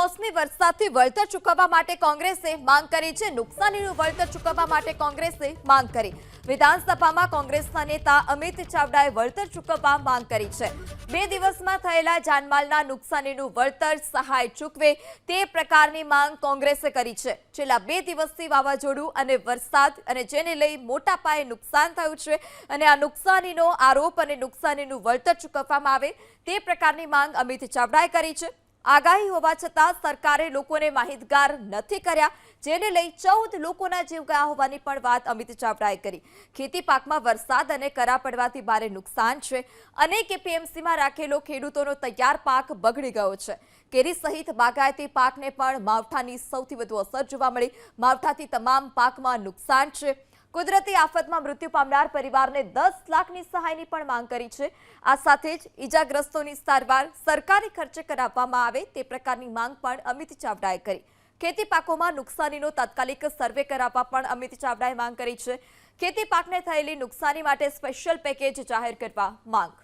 કમોસમી વરસાદથી વળતર ચૂકવવા માટે કોંગ્રેસે માંગ કરી છે। નુકસાનીનું વળતર ચૂકવવા માટે કોંગ્રેસે માંગ કરી। વિધાનસભામાં કોંગ્રેસના નેતા અમિત ચાવડાએ વળતર ચૂકવવા માંગ કરી છે। 2 દિવસમાં થયેલા જાનમાલના નુકસાનીનું વળતર સહાય ચૂકવે તે પ્રકારની માંગ કોંગ્રેસે કરી છે। છેલ્લા 2 દિવસથી વાવાઝોડું અને વરસાદ અને જેને લઈ મોટા પાયે નુકસાન થયું છે અને આ નુકસાનીનો આરોપ અને નુકસાનીનું વળતર ચૂકવવામાં આવે તે પ્રકારની માંગ અમિત ચાવડાએ કરી છે। આગાહી હોવા છતાં સરકારે લોકોને માહિતગાર નથી કર્યા, જેને લઈ 14 લોકોના જીવ ગયા હોવાની પણ વાત અમિત ચાવડાએ કરી। ખેતી પાકમાં વરસાદ અને કરા પડવાથી ભારે નુકસાન છે। અનેક એપીએમસીમાં રાખેલો ખેડૂતોનો તૈયાર પાક બગડી ગયો છે। કેરી સહિત બાગાયતી પાકને પણ માવઠાની સૌથી વધુ અસર જોવા મળી। માવઠાથી તમામ પાકમાં નુકસાન છે। કુદરતી આફતમાં મૃત્યુ પામનાર પરિવારને 10 લાખની સહાયની પણ માંગ કરી છે। આ સાથે જ ઈજાગ્રસ્તોની સારવાર સરકારી ખર્ચે કરાવવામાં આવે તે પ્રકારની માંગ પણ અમિત ચાવડાએ કરી। ખેતી પાકોમાં નુકસાનીનો તાત્કાલિક સર્વે કરાવવા પણ અમિત ચાવડાએ માંગ કરી છે। ખેતી પાકને થયેલી નુકસાની માટે સ્પેશિયલ પેકેજ જાહેર કરવા માંગ।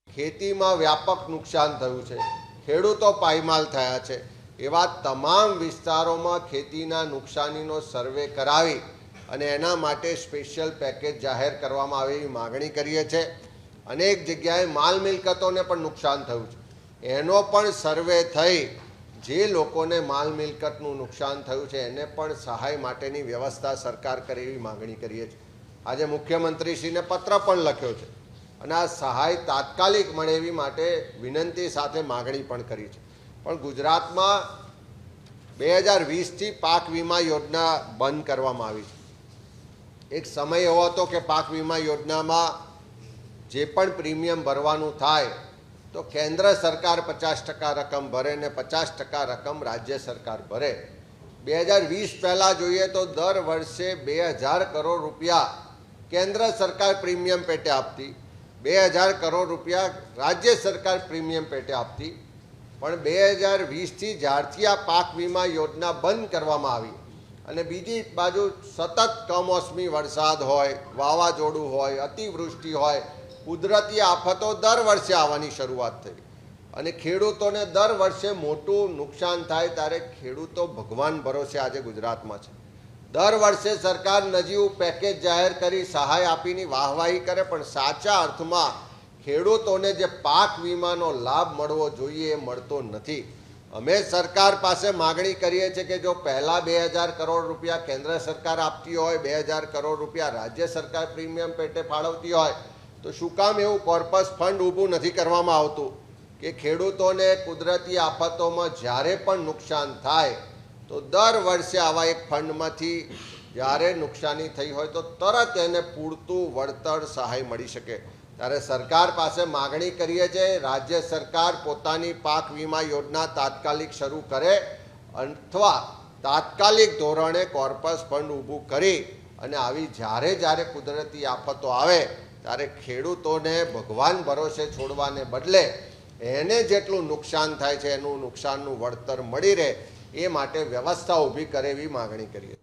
ખેતીમાં વ્યાપક નુકસાન થયું છે, ખેડૂતો પાયમાલ થયા છે। એવા તમામ વિસ્તારોમાં ખેતીના નુકસાનીનો સર્વે કરાવી અને એના માટે સ્પેશિયલ પેકેજ જાહેર કરવામાં આવે એવી માગણી કરીએ છીએ। અનેક જગ્યાએ માલ મિલકતોને પણ નુકસાન થયું છે, એનો પણ સર્વે થઈ જે લોકોને માલ મિલકતનું નુકસાન થયું છે એને પણ સહાય માટેની વ્યવસ્થા સરકાર કરે એવી માગણી કરીએ છીએ। આજે મુખ્યમંત્રીશ્રીને પત્ર પણ લખ્યો છે અને આ સહાય તાત્કાલિક મળે એવી માટે વિનંતી સાથે માગણી પણ કરી છે। પણ ગુજરાતમાં 2020થી પાક વીમા યોજના બંધ કરવામાં આવી છે। એક સમય એવો હતો કે પાક વીમા યોજનામાં જે પણ પ્રીમિયમ ભરવાનું થાય તો કેન્દ્ર સરકાર 50% રકમ ભરે ને 50% રકમ રાજ્ય સરકાર ભરે। 2020 પહેલાં જોઈએ તો દર વર્ષે 2000 કરોડ રૂપિયા કેન્દ્ર સરકાર પ્રીમિયમ પેટે આપતી, 2000 કરોડ રૂપિયા રાજ્ય સરકાર પ્રીમિયમ પેટે આપતી। પણ 2020થી જ્યારથી આ પાક વીમા યોજના બંધ કરવામાં આવી અને બીજી બાજુ સતત કમોસમી વરસાદ હોય, વાવાઝોડું હોય, અતિવૃષ્ટિ હોય, કુદરતી આફતો દર વર્ષે આવવાની શરૂઆત થઈ અને ખેડૂતોને દર વર્ષે મોટું નુકસાન થાય ત્યારે ખેડૂતો ભગવાન ભરોસે આજે ગુજરાતમાં છે। દર વર્ષે સરકાર નજીવું પેકેજ જાહેર કરી સહાય આપીની વાહવાહી કરે, પણ સાચા અર્થમાં ખેડૂતોને જે પાક વીમાનો લાભ મળવો જોઈએ એ મળતો નથી। અમે સરકાર પાસે માગણી કરીએ છીએ કે જો પહેલાં 2000 કરોડ રૂપિયા કેન્દ્ર સરકાર આપતી હોય, 2000 કરોડ રૂપિયા રાજ્ય સરકાર પ્રીમિયમ પેટે ફાળવતી હોય તો શું કામ એવું કોર્પસ ફંડ ઊભું નથી કરવામાં આવતું કે ખેડૂતોને કુદરતી આફતોમાં જ્યારે પણ નુકસાન થાય તો દર વર્ષે આવા એક ફંડમાંથી જ્યારે નુકસાની થઈ હોય તો તરત એને પૂરતું વળતર સહાય મળી શકે। ત્યારે સરકાર પાસે માગણી કરીએ છીએ રાજ્ય સરકાર પોતાની પાક વીમા યોજના તાત્કાલિક શરૂ કરે અથવા તાત્કાલિક ધોરણે કોર્પસ ફંડ ઊભું કરી અને આવી જ્યારે કુદરતી આફતો આવે ત્યારે ખેડૂતોને ભગવાન ભરોસે છોડવાને બદલે એને જેટલું નુકસાન થાય છે એનું નુકસાનનું વળતર મળી રહે એ માટે વ્યવસ્થા ઊભી કરે એવી માગણી કરીએ।